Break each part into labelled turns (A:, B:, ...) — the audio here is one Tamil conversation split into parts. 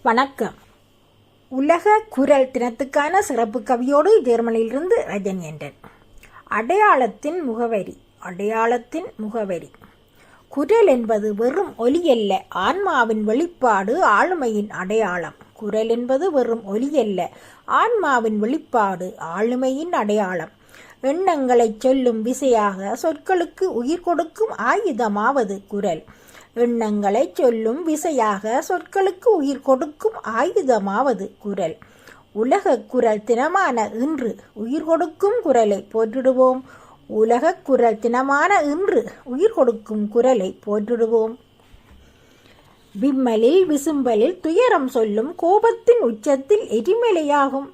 A: வணக்கம். உலக குரல் தினத்துக்கான சிறப்பு கவியோடு ஜெர்மனியிலிருந்து ரஜனியன்றன். அடையாளத்தின் முகவரி. அடையாளத்தின் முகவரி. குரல் என்பது வெறும் ஒலியல்ல, ஆன்மாவின் வெளிப்பாடு, ஆளுமையின் அடையாளம். குரல் என்பது வெறும் ஒலியல்ல, ஆன்மாவின் வெளிப்பாடு, ஆளுமையின் அடையாளம். எண்ணங்களைச் சொல்லும் விசையாக சொற்களுக்கு உயிர் கொடுக்கும் ஆயுதமாவது குரல். எண்ணங்களை சொல்லும் விசையாக சொற்களுக்கு உயிர் கொடுக்கும் ஆயுதமாவது குரல். உலக குரல் தினமான இன்று உயிர் கொடுக்கும் குரலை போற்றிடுவோம். உலக குரல் தினமான இன்று உயிர் கொடுக்கும் குரலை போற்றிடுவோம். விம்மலில் விசும்பலில் துயரம் சொல்லும் கோபத்தின் உச்சத்தில் எரிமலையாகும்.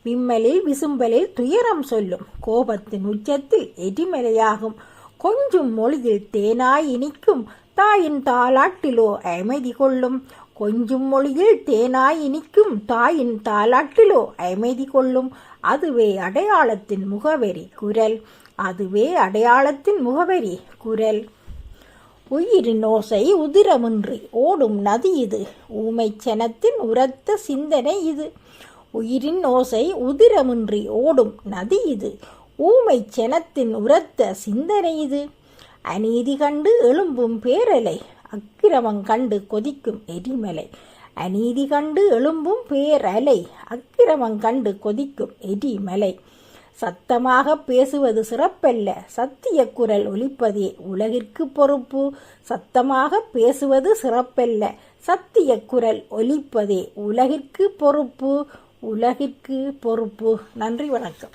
A: விம்மலில் விசும்பலில் துயரம் சொல்லும் கோபத்தின் உச்சத்தில் எரிமலையாகும். கொஞ்சும் மொழியில் தேனாய் இனிக்கும் தாயின் தாலாட்டிலோ அமைதி கொள்ளும். கொஞ்சும் மொழியில் தேனாய் இனிக்கும் தாயின் தாலாட்டிலோ அமைதி கொள்ளும். அதுவே அடையாளத்தின் முகவரி குரல். அதுவே அடையாளத்தின் முகவரி குரல். உயிரின் ஓசை உதிரமின்றி ஓடும் நதி இது, ஊமைச் சனத்தின் உரத்த சிந்தனை இது. உயிரின் ஓசை உதிரமின்றி ஓடும் நதி இது, ஊமைச் சனத்தின் உரத்த சிந்தனை இது. அநீதி கண்டு எழும்பும் பேரலை, அக்கிரமம் கண்டு கொதிக்கும் எரிமலை. அநீதி கண்டு எழும்பும் பேரலை, அக்கிரமம் கண்டு கொதிக்கும் எரிமலை. சத்தமாக பேசுவது சிறப்பல்ல, சத்திய குரல் ஒலிப்பதே உலகிற்கு பொறுப்பு. சத்தமாக பேசுவது சிறப்பல்ல, சத்திய குரல் ஒலிப்பதே உலகிற்கு பொறுப்பு. உலகிற்கு பொறுப்பு. நன்றி, வணக்கம்.